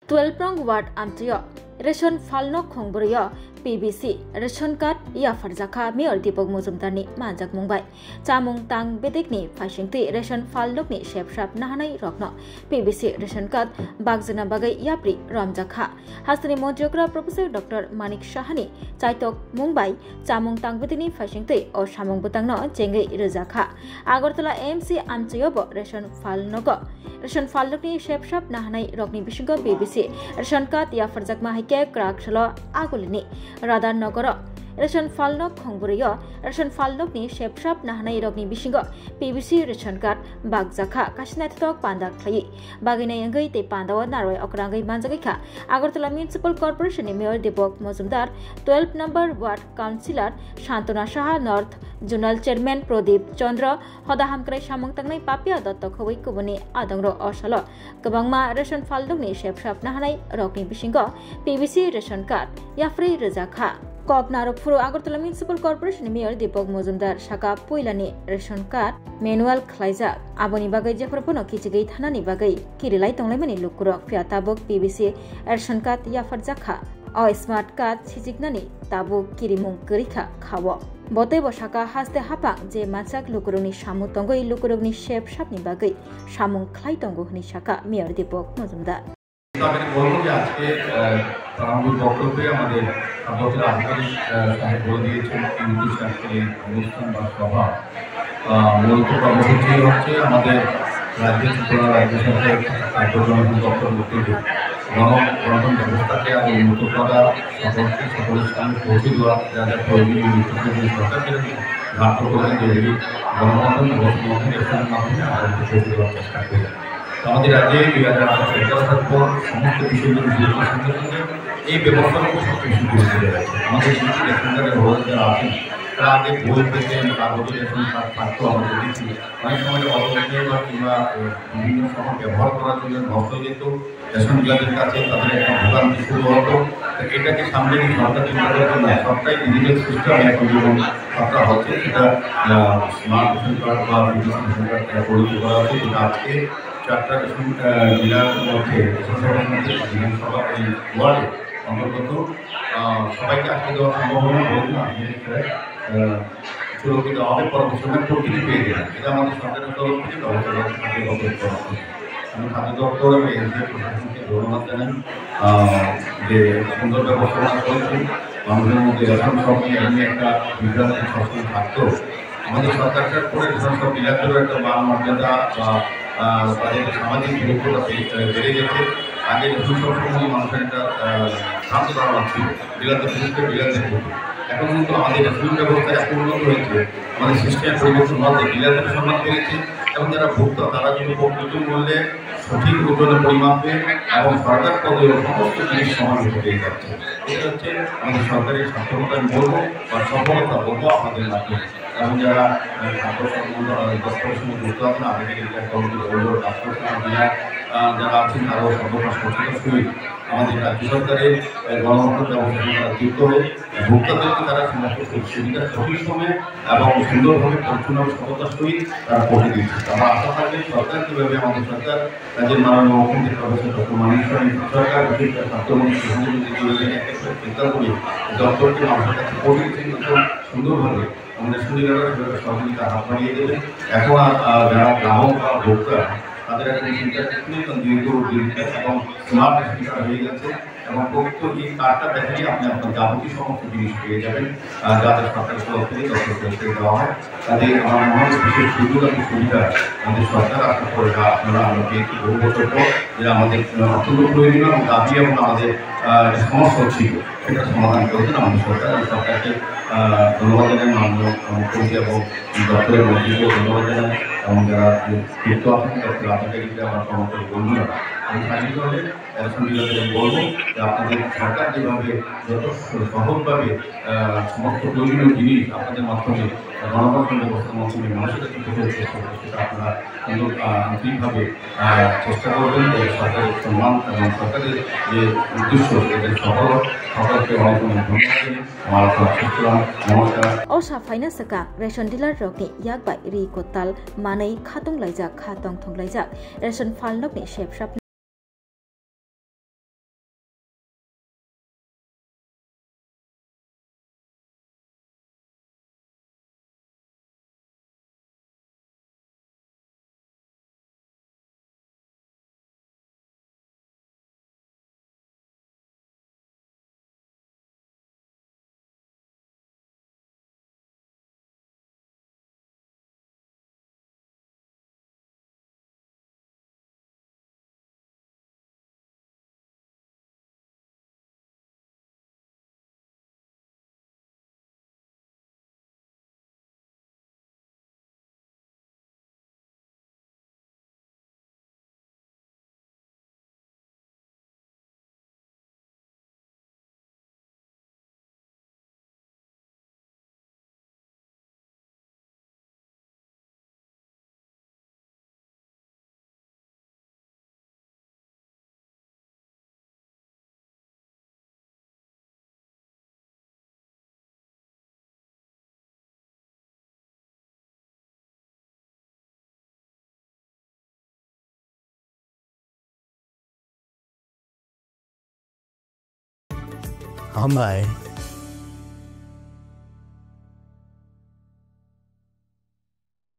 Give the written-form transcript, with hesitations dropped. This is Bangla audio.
12 nong ward amtiyo রেশন ফালনো খংবরিয়া PBC রেশন কার্ড ইয়া ফারজাখা মেয়র দীপক মজুমদারনি মানজাক মুंबाय চামুং তাং বেদেকনি ফাইসিংতি রেশন ফালনকনি শেপসাপ নাহানাই রকন PBC রেশন কার্ড বাগজনা বাগै ইয়াপ্রি রমজাখা হাসনি মন্ত্রীকরা প্রফেসর ডক্টর মানিক সাহানি চাইতক মুंबाय চামুং তাং বেদেকনি ফাইসিংতি ও সামুং বুতাংনো চেঙ্গै রজাখা আগরতলা AMC আমচয়ব রেশন ফালনক রেশন ফালনকনি শেপসাপ নাহানাই রকনি বিসিংগ PBC রেশন কার্ড ইয়া ফারজাকমা ke krakshalo agulini radar nogor ration ফালনক খংবরিয় রেশন ফালনকনি শেপসাপ নাহানাই রগনি বিসিংগ PBC রেশন কার্ড বাগজাখা কাশনাথক পান্ডা খ্লাই বাগিনাই अंगै ते पांदाव नारय अकरांगै मानजागैखा আগরতলা মিউনিসিপাল কর্পোরেশনनि mayor Dipak Majumdar 12 number ward councillor Shantana Saha north zonal chairman Pradip Chandra হদাহামক্রাই সামংতাंनाय পাপিয়া দত্ত খबै কুবनि आदंग्र असल गोबांमा রেশন ফালনকनि শেপসাप नाहानाय रगनि बिसिंग PBC রেশন কার্ড याफ्रै रोजाखा ककनारकफुरो Agartala municipal corporation mayor Dipak Majumdar শাখা পয়লানি রেশন কার্ড ম্যানুয়াল খ্লাইজা আবনি বাগै जेफोरफोरनो किचिगै थानानि बागै किरिलाय तंलायमानि लुकुरक फियाताबक PBC রেশন কার্ড याफारजाखा अ स्मार्ट कार्ड सिजिगनानि ताबु किरिमुं गरिखा खाव बतै बसाका हास्ते हापा जे मानसाक लुकुरकनि सामु तंगै लुकुरकनि शेपसापनि बागै सामुं ख्लाय तंगो हनि शाखा मेयर दीपक मजुमदार আজকে প্রারম্ভিক বক্তব্যে আমাদের আগরতলা আধিকারিক সাহেব বলে দিয়েছেন এই অনুষ্ঠান বা সভা মূলত কর্মসূচি হচ্ছে আমাদের রাজ্যের ত্রিপুরা রাজ্য সরকারের কার্যক্রম দপ্তর উদ্যোগে গণতন্ত্র ব্যবস্থাকে আরও উন্নত করা সকলের সামনে পৌঁছে দেওয়া যা যা প্রয়োজনীয় নির্দেশনা সরকারের ঘাটত করে যে গণতন্ত্র ব্যবস্থার মাধ্যমে আমরা পৌঁছে দেওয়ার চেষ্টা করি। আমাদের রাজ্যে 2018 সাল পর সমস্ত বিষয়গুলো সঙ্গে সঙ্গে এই ব্যবস্থার উপর সবকিছু গুরুত্ব দেওয়া হয়েছে। আমাদের কিছু রেশনকার্ডের হোল্ডার যারা আছেন তারা আগে বই পেতেন, কাগজে রেশন কার্ড থাকতো, আমরা দেখেছি অনেক সময় অবৈধ বা কিংবা বিভিন্ন সময় ব্যবহার করার জন্য নষ্ট হয়ে যেত। রেশন ডিলারদের কাছে তাদের একটা ভোগান্তি শুরু হতো। এটাকে সামনে সরকার চিন্তা করছে না, সবটাই ডিজিটাল সিস্টেম এখন যেমন সরকার হচ্ছে সেটা স্মার্ট রেশন কার্ড বা বিদেশি রেশন কার্ড পরিণত করা হচ্ছে, যেটা আজকে 4টা রেশন ডিলার মধ্যে বিধানসভা এই ওয়ার্ডে অন্তর্গত সবাইকে আসতে দেওয়া সম্ভব হবে বলুন না, সুরক্ষিত দেওয়া হবে, পরবর্তী সময় প্রকৃতি পেয়ে দেবেন। এটা আমাদের সরকারের তরফ থেকে ব্যবস্থা করা হবে। আমি খাদ্য দপ্তর এবং এনজিও প্রশাসনকে ধন্যবাদ জানাই যে সুন্দর ব্যবস্থাপনা করেছেন। মানুষের মধ্যে রেশন সব নিয়ে এমনি একটা বিভ্রান্তি সবসময় থাকতো। আমাদের সরকারটার করে রেশন সব ডিলারদেরও একটা মান মর্যাদা বা তাদের সামাজিক গুরুত্বটা বেড়ে গেছে। আগে রেশন সব সময় মানুষের একটা ভ্রান্ত ধারণা ছিল ডিলারদের বিরুদ্ধে ডিলারদের প্রতি। এখন কিন্তু আমাদের রেশন ব্যবস্থা এত উন্নত হয়েছে, আমাদের সিস্টেমের পরিবর্তন হওয়াতে ডিলারদের সম্মান বেড়েছে এবং যারা ভোক্তা তারা কিন্তু প্রকৃত মূল্যে সঠিক ওজনের পরিমাপে এবং সরকার পদে সমস্ত জিনিস সমান পেয়ে যাচ্ছে। এটা হচ্ছে আমাদের সরকারের সক্ষমতা আমি বলবো বা সফলতা বলবো আপনাদের মাধ্যমে। এবং যারা দপ্তরের সঙ্গে যুক্ত আছেন আধিকারিক কমিটি বলবো যারা আছেন তারাও সর্বদা সচেতন সহিত আমাদের রাজ্য সরকারের গণতন্ত্র ব্যবস্থা তারা যুক্ত হয়ে ভোক্তাদেরকে তারা সমস্ত সুবিধা সঠিক সময়ে এবং সুন্দরভাবে পরিচ্ছন্ন সততার সহিত তারা পৌঁছে দিচ্ছে। আমরা আশা থাকবে সরকার কীভাবে আমাদের সরকার রাজ্যের মাননীয় মুখ্যমন্ত্রী প্রফেসর ডক্টর মানিক সরকার বিশেষ স্বাস্থ্যমন্ত্রী চিন্তা করি দপ্তরকে মানুষের কাছে পৌঁছে দিচ্ছেন সুন্দরভাবে আমাদের সুবিধারা সেভাবে সহযোগিতা হাত বাড়িয়ে দেবে। এখন যারা গ্রাহক বা ভোক্তা তাদের একটা চিন্তা যেহেতু ডিজিটাল এবং স্মার্ট রেশন হয়ে গেছে এবং প্রকৃত এই কার্ডটা দেখালে আপনি আপনার যাবতীয় সমস্ত জিনিস পেয়ে যাবেন যাদের সরকারের তরফ থেকে দপ্তর দেওয়া হয়। কাজে আমার মনে হয় বিশেষ সুযোগ এবং সুবিধা আমাদের সরকার আসার পরে আপনারা আমরা পেয়েছি বহু বছর পর যে আমাদের অত্যন্ত প্রয়োজনীয় এবং দাবি এবং আমাদের সমস্যা ছিল সেটা সমাধান করেছেন আমাদের সরকার। সরকারকে ধন্যবাদ জানাই, মাননীয় মুখ্যমন্ত্রী এবং দপ্তরের মন্ত্রীকেও ধন্যবাদ জানাই এবং যারা যুক্ত আছেন দপ্তরের আধিকারিকরা আমার কর্মচারী বন্ধুরা আমি স্বাধীনভাবে রেশন ডিলারদের বলবো যে আপনাদের সরকার যেভাবে যত সহজভাবে সমস্ত প্রয়োজনীয় জিনিস আপনাদের মাধ্যমে গণতন্ত্র ব্যবস্থার মাধ্যমে মানুষের কাছে পৌঁছে চেষ্টা করবে সেটা আপনারা সুন্দর আন্তরিকভাবে চেষ্টা করবেন যে সরকারের সম্মান এবং সরকারের যে উদ্দেশ্য সেটাকে সকলকে অনেক ধন্যবাদ নমস্কার। অসা ফাইনা সাকা রেশন ডিলার রকনি ইয়াকবাই রি কোতাল মাनै খাতং লাইজাক খাতং থং লাইজাक রেশন ফালনকनि शेपसाप হামলায়